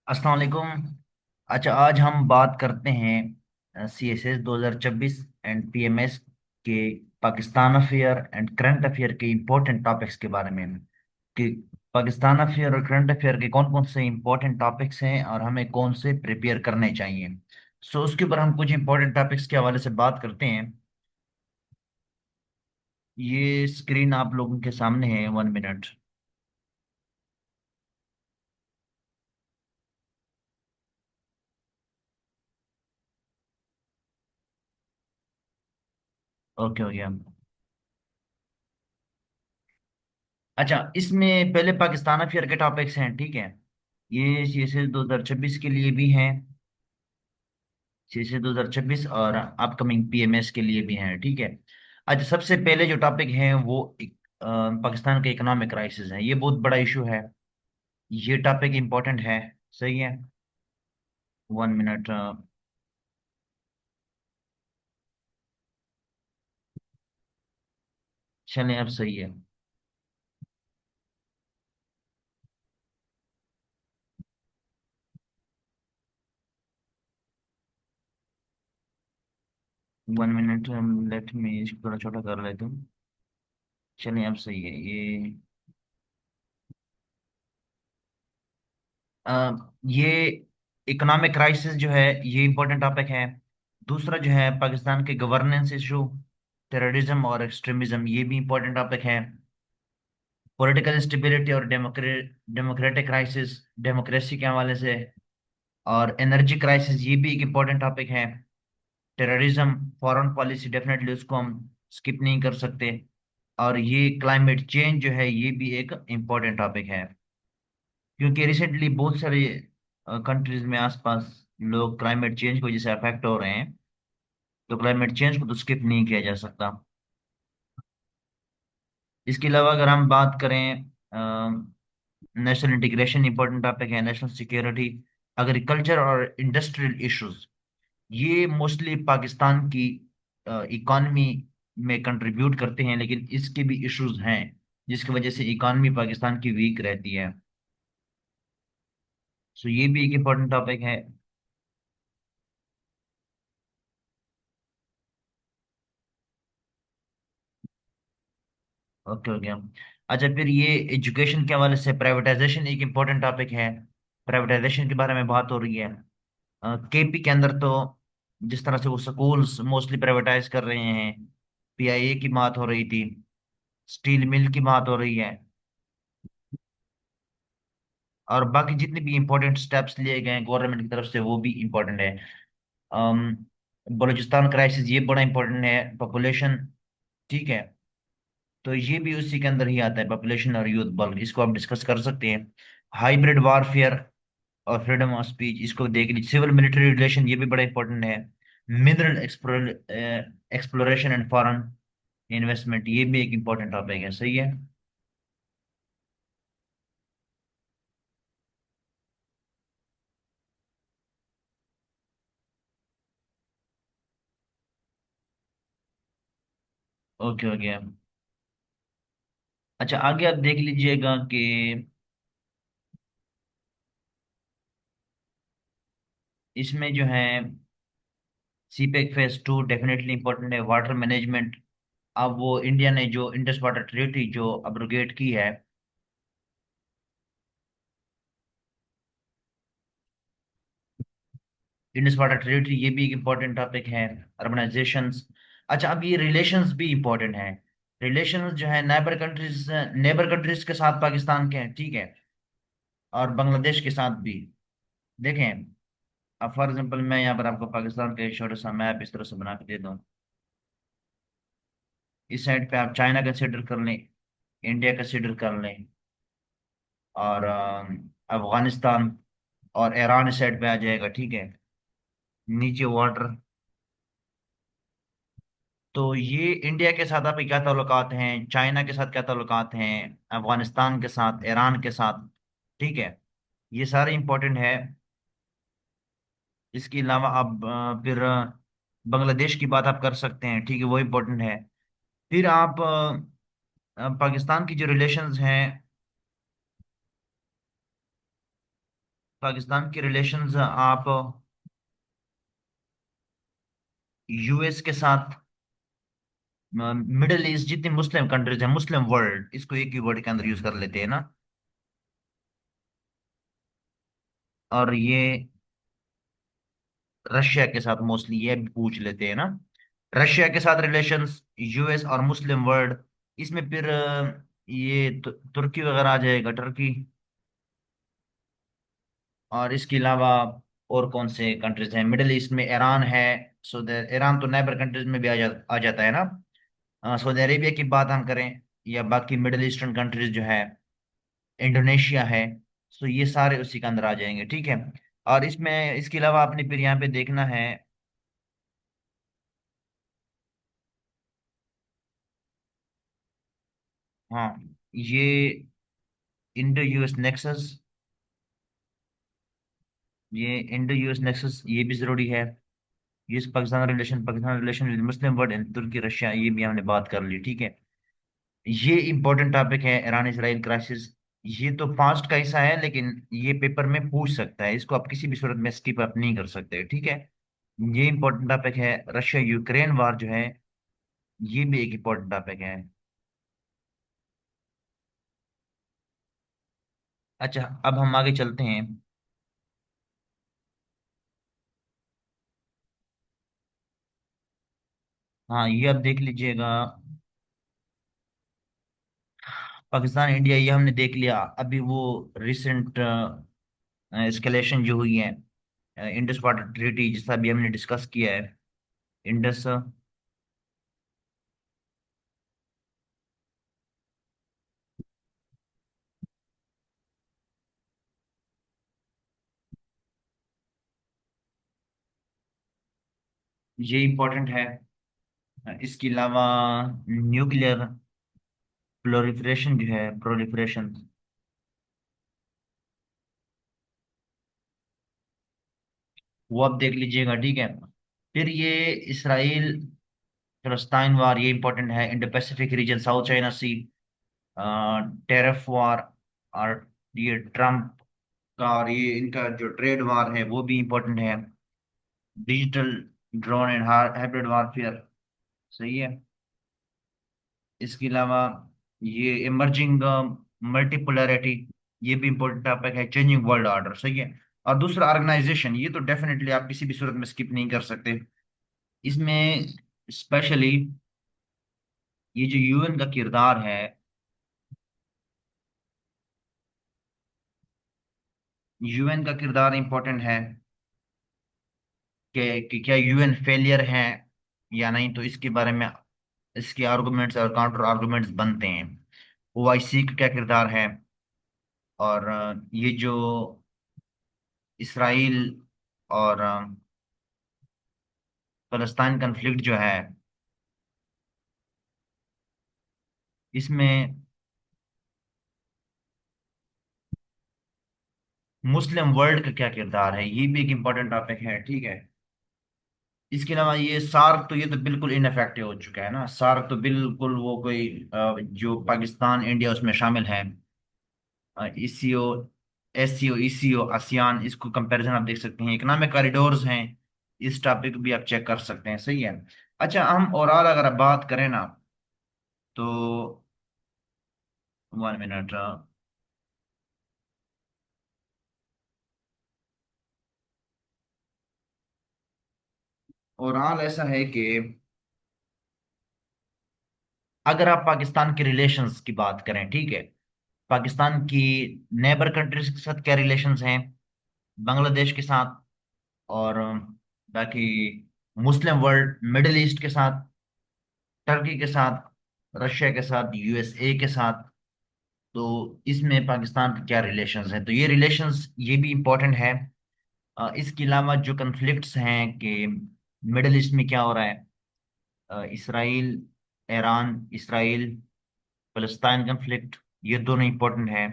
अस्सलाम वालेकुम। अच्छा, आज हम बात करते हैं CSS 2026 एंड PMS के Pakistan affair and current affair के इम्पोर्टेंट टॉपिक्स के बारे में कि पाकिस्तान अफेयर और करंट अफेयर के कौन कौन से इम्पोर्टेंट टॉपिक्स हैं और हमें कौन से प्रिपेयर करने चाहिए। उसके ऊपर हम कुछ इम्पोर्टेंट टॉपिक्स के हवाले से बात करते हैं। ये स्क्रीन आप लोगों के सामने है, 1 मिनट। ओके, हो गया। अच्छा, इसमें पहले पाकिस्तान अफेयर के टॉपिक्स हैं, ठीक है। ये से 2026 के लिए भी हैं। से 2026 और अपकमिंग PMS के लिए भी हैं, ठीक है। अच्छा, सबसे पहले जो टॉपिक है वो पाकिस्तान के इकोनॉमिक क्राइसिस है। ये बहुत बड़ा इशू है। ये टॉपिक इम्पोर्टेंट है। सही है। 1 मिनट। चलें, अब सही है। 1 मिनट, लेट मी इसको थोड़ा छोटा कर लेता हूँ। चलें, अब सही है ये। ये इकोनॉमिक क्राइसिस जो है ये इम्पोर्टेंट टॉपिक है। दूसरा जो है पाकिस्तान के गवर्नेंस इशू, टेररिज्म और एक्सट्रीमिज्म, ये भी इम्पोर्टेंट टॉपिक है। पॉलिटिकल इंस्टेबिलिटी और डेमोक्रेटिक क्राइसिस, डेमोक्रेसी के हवाले से। और एनर्जी क्राइसिस, ये भी एक इम्पोर्टेंट टॉपिक है। टेररिज्म, फॉरेन पॉलिसी, डेफिनेटली उसको हम स्किप नहीं कर सकते। और ये क्लाइमेट चेंज जो है ये भी एक इम्पोर्टेंट टॉपिक है, क्योंकि रिसेंटली बहुत सारे कंट्रीज में आसपास लोग क्लाइमेट चेंज की वजह से अफेक्ट हो रहे हैं। तो क्लाइमेट चेंज को तो स्किप नहीं किया जा सकता। इसके अलावा अगर हम बात करें, नेशनल इंटीग्रेशन इंपॉर्टेंट टॉपिक है, नेशनल सिक्योरिटी, एग्रीकल्चर और इंडस्ट्रियल इश्यूज, ये मोस्टली पाकिस्तान की इकॉनमी में कंट्रीब्यूट करते हैं, लेकिन इसके भी इश्यूज हैं जिसकी वजह से इकॉनमी पाकिस्तान की वीक रहती है। ये भी एक इम्पोर्टेंट टॉपिक है। ओके, हो गया। अच्छा, फिर ये एजुकेशन के हवाले से प्राइवेटाइजेशन एक इम्पोर्टेंट टॉपिक है। प्राइवेटाइजेशन के बारे में बात हो रही है। KP के अंदर तो जिस तरह से वो स्कूल्स मोस्टली प्राइवेटाइज कर रहे हैं, PIA की बात हो रही थी, स्टील मिल की बात हो रही है, और बाकी जितने भी इम्पोर्टेंट स्टेप्स लिए गए हैं गवर्नमेंट की तरफ से वो भी इम्पोर्टेंट है। अम, बलूचिस्तान क्राइसिस, ये बड़ा इम्पोर्टेंट है, पॉपुलेशन, ठीक है। तो ये भी उसी के अंदर ही आता है, पॉपुलेशन और यूथ बल्क, इसको आप डिस्कस कर सकते हैं। हाइब्रिड वारफेयर और फ्रीडम ऑफ स्पीच, इसको देख लीजिए। सिविल मिलिट्री रिलेशन, ये भी बड़ा इंपॉर्टेंट है। Mineral exploration and foreign investment, ये भी एक इम्पोर्टेंट टॉपिक है। सही है। ओके, हो गया। अच्छा, आगे आप देख लीजिएगा कि इसमें जो है CPEC फेज 2 डेफिनेटली इंपॉर्टेंट है। वाटर मैनेजमेंट, अब वो इंडिया ने जो इंडस वाटर ट्रीटी जो अब्रोगेट की है, इंडस वाटर ट्रीटी, ये भी एक इम्पोर्टेंट टॉपिक है। अर्बनाइजेशंस। अच्छा, अब ये रिलेशंस भी इम्पोर्टेंट है। रिलेशंस जो है नेबर कंट्रीज के साथ पाकिस्तान के हैं, ठीक है, और बांग्लादेश के साथ भी। देखें, अब फॉर एग्जांपल मैं यहाँ पर आपको पाकिस्तान का एक छोटा सा मैप इस तरह से बना के दे दूँ। इस साइड पे आप चाइना कंसिडर कर लें, इंडिया कंसिडर कर लें, और अफगानिस्तान और ईरान इस साइड पे आ जाएगा, ठीक है। नीचे वाटर। तो ये इंडिया के साथ आपके क्या ताल्लुकात हैं, चाइना के साथ क्या ताल्लुकात हैं, अफगानिस्तान के साथ, ईरान के साथ, ठीक है। ये सारे इंपॉर्टेंट है। इसके अलावा आप फिर बांग्लादेश की बात आप कर सकते हैं, ठीक है, वो इम्पोर्टेंट है। फिर आप पाकिस्तान की जो रिलेशंस हैं, पाकिस्तान के रिलेशंस आप यूएस के साथ, मिडिल ईस्ट जितनी मुस्लिम कंट्रीज है, मुस्लिम वर्ल्ड, इसको एक ही वर्ड के अंदर यूज कर लेते हैं ना। और ये रशिया के साथ मोस्टली ये भी पूछ लेते हैं ना। रशिया के साथ रिलेशंस, यूएस और मुस्लिम वर्ल्ड। इसमें फिर ये तुर्की वगैरह आ जाएगा, टर्की। और इसके अलावा और कौन से कंट्रीज हैं मिडिल ईस्ट में? ईरान है। ईरान तो नेबर कंट्रीज में भी आ जाता है ना। सऊदी अरेबिया की बात हम करें, या बाकी मिडिल ईस्टर्न कंट्रीज जो है, इंडोनेशिया है। सो ये सारे उसी के अंदर आ जाएंगे, ठीक है। और इसमें इसके अलावा आपने फिर यहाँ पे देखना है। हाँ, ये इंडो यूएस नेक्सस, ये इंडो यूएस नेक्सस ये भी जरूरी है। ये Pakistan relation with Muslim world and तुर्की रशिया, ये भी हमने बात कर ली, ठीक है। ये इंपॉर्टेंट टॉपिक है, ईरान इसराइल क्राइसिस। ये तो पास्ट का हिस्सा है, लेकिन ये पेपर में पूछ सकता है, इसको आप किसी भी सूरत में स्किप अप नहीं कर सकते, ठीक है। ये इंपॉर्टेंट टॉपिक है। रशिया यूक्रेन वार जो है, ये भी एक इंपॉर्टेंट टॉपिक है। अच्छा, अब हम आगे चलते हैं। हाँ, ये अब देख लीजिएगा। पाकिस्तान इंडिया ये हमने देख लिया। अभी वो रिसेंट एस्केलेशन जो हुई है, इंडस वाटर ट्रीटी जिसका भी हमने डिस्कस किया है। इंडस, ये इंपॉर्टेंट है। इसके अलावा न्यूक्लियर प्रोलिफरेशन जो है, प्रोलिफरेशन, वो आप देख लीजिएगा, ठीक है। फिर ये इसराइल फिलिस्तीन वार, ये इंपॉर्टेंट है। Indo Pacific region, South China Sea, tariff war, और ये ट्रम्प का और ये इनका जो ट्रेड वार है वो भी इंपॉर्टेंट है। Digital drone and hybrid warfare, सही है। इसके अलावा ये इमर्जिंग मल्टीपोलैरिटी, ये भी इंपॉर्टेंट टॉपिक है। चेंजिंग वर्ल्ड ऑर्डर, सही है। और दूसरा ऑर्गेनाइजेशन, ये तो डेफिनेटली आप किसी भी सूरत में स्किप नहीं कर सकते। इसमें स्पेशली ये जो यूएन का किरदार है, यूएन का किरदार इंपॉर्टेंट है कि क्या यूएन फेलियर है या नहीं, तो इसके बारे में इसके आर्गुमेंट्स और काउंटर आर्गुमेंट्स बनते हैं। ओआईसी का क्या किरदार है, और ये जो इसराइल और फलस्तीन कन्फ्लिक्ट जो है, इसमें मुस्लिम वर्ल्ड का क्या किरदार है, ये भी एक इम्पोर्टेंट टॉपिक है, ठीक है। इसके अलावा ये सार्क, तो ये तो बिल्कुल इनफेक्टिव हो चुका है ना। सार्क तो बिल्कुल वो कोई जो पाकिस्तान इंडिया उसमें शामिल है। ईसीओ, एससीओ, ईसीओ, आसियान, इसको कंपैरिजन आप देख सकते हैं। इकोनॉमिक कॉरिडोर्स हैं, इस टॉपिक भी आप चेक कर सकते हैं, सही है। अच्छा, हम ओवरऑल अगर आप बात करें ना, तो 1 मिनट। ओवरऑल ऐसा है कि अगर आप पाकिस्तान के रिलेशंस की बात करें, ठीक है, पाकिस्तान की नेबर कंट्रीज के साथ क्या रिलेशंस हैं, बांग्लादेश के साथ, और बाकी मुस्लिम वर्ल्ड, मिडिल ईस्ट के साथ, टर्की के साथ, रशिया के साथ, यूएसए के साथ। तो इसमें पाकिस्तान के क्या रिलेशंस हैं, तो ये रिलेशंस ये भी इम्पोर्टेंट है। इसके अलावा जो कन्फ्लिक्ट्स हैं कि मिडिल ईस्ट में क्या हो रहा है, इसराइल, ईरान इसराइल, फलस्तीन कन्फ्लिक्ट, ये दोनों इंपॉर्टेंट हैं।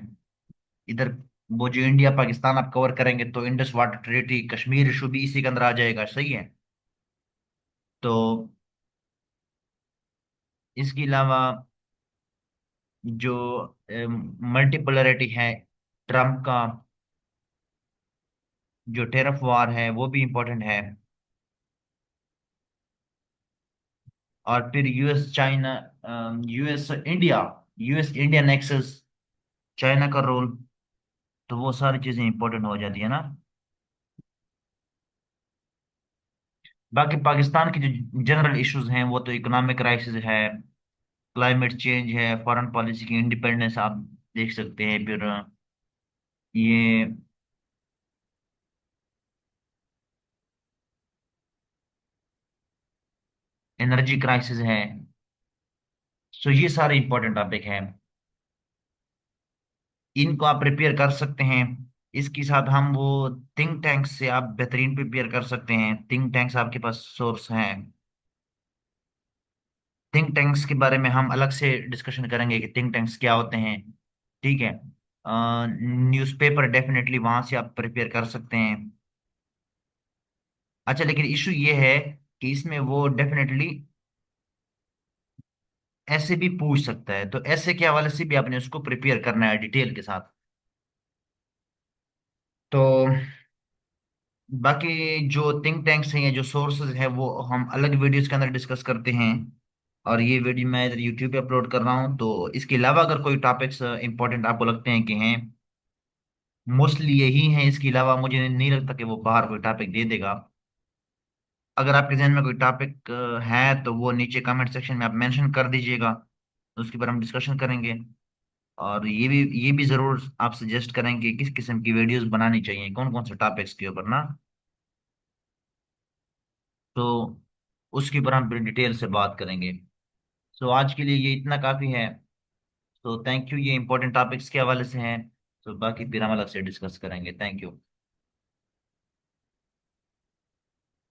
इधर वो जो इंडिया पाकिस्तान आप कवर करेंगे, तो Indus water treaty, Kashmir issue भी इसी के अंदर आ जाएगा, सही है। तो इसके अलावा जो मल्टीपोलैरिटी है, ट्रम्प का जो टेरफ वार है वो भी इम्पोर्टेंट है। और फिर US China, US India, US India nexus, China का रोल, तो वो सारी चीजें इंपॉर्टेंट हो जाती है ना। बाकी पाकिस्तान के जो जनरल इश्यूज हैं वो तो इकोनॉमिक क्राइसिस है, क्लाइमेट चेंज है, फॉरेन पॉलिसी की इंडिपेंडेंस आप देख सकते हैं। फिर ये एनर्जी क्राइसिस है। सो ये सारे इंपॉर्टेंट टॉपिक हैं, इनको आप प्रिपेयर कर सकते हैं। इसके साथ हम वो थिंक टैंक्स से आप बेहतरीन प्रिपेयर कर सकते हैं, थिंक टैंक्स आपके पास सोर्स हैं। थिंक टैंक्स के बारे में हम अलग से डिस्कशन करेंगे कि थिंक टैंक्स क्या होते हैं। ठीक है। न्यूज़पेपर डेफिनेटली वहां से आप प्रिपेयर कर सकते हैं। अच्छा, लेकिन इशू ये है कि इसमें वो डेफिनेटली ऐसे भी पूछ सकता है, तो ऐसे के हवाले से भी आपने उसको प्रिपेयर करना है डिटेल के साथ। तो बाकी जो थिंक टैंक्स हैं या जो सोर्सेज है वो हम अलग वीडियोस के अंदर डिस्कस करते हैं। और ये वीडियो मैं इधर यूट्यूब पे अपलोड कर रहा हूँ, तो इसके अलावा अगर कोई टॉपिक्स इंपॉर्टेंट आपको लगते हैं कि हैं, मोस्टली यही हैं, इसके अलावा मुझे नहीं लगता कि वो बाहर कोई टॉपिक दे देगा। अगर आपके जहन में कोई टॉपिक है तो वो नीचे कमेंट सेक्शन में आप मेंशन कर दीजिएगा, तो उसके ऊपर हम डिस्कशन करेंगे। और ये भी जरूर आप सजेस्ट करेंगे किस किस्म की वीडियोस बनानी चाहिए, कौन कौन से टॉपिक्स के ऊपर ना। तो उसके ऊपर हम डिटेल से बात करेंगे। तो आज के लिए ये इतना काफ़ी है। तो थैंक यू, ये इंपॉर्टेंट टॉपिक्स के हवाले से हैं। तो बाकी फिर हम अलग से डिस्कस करेंगे। Thank you.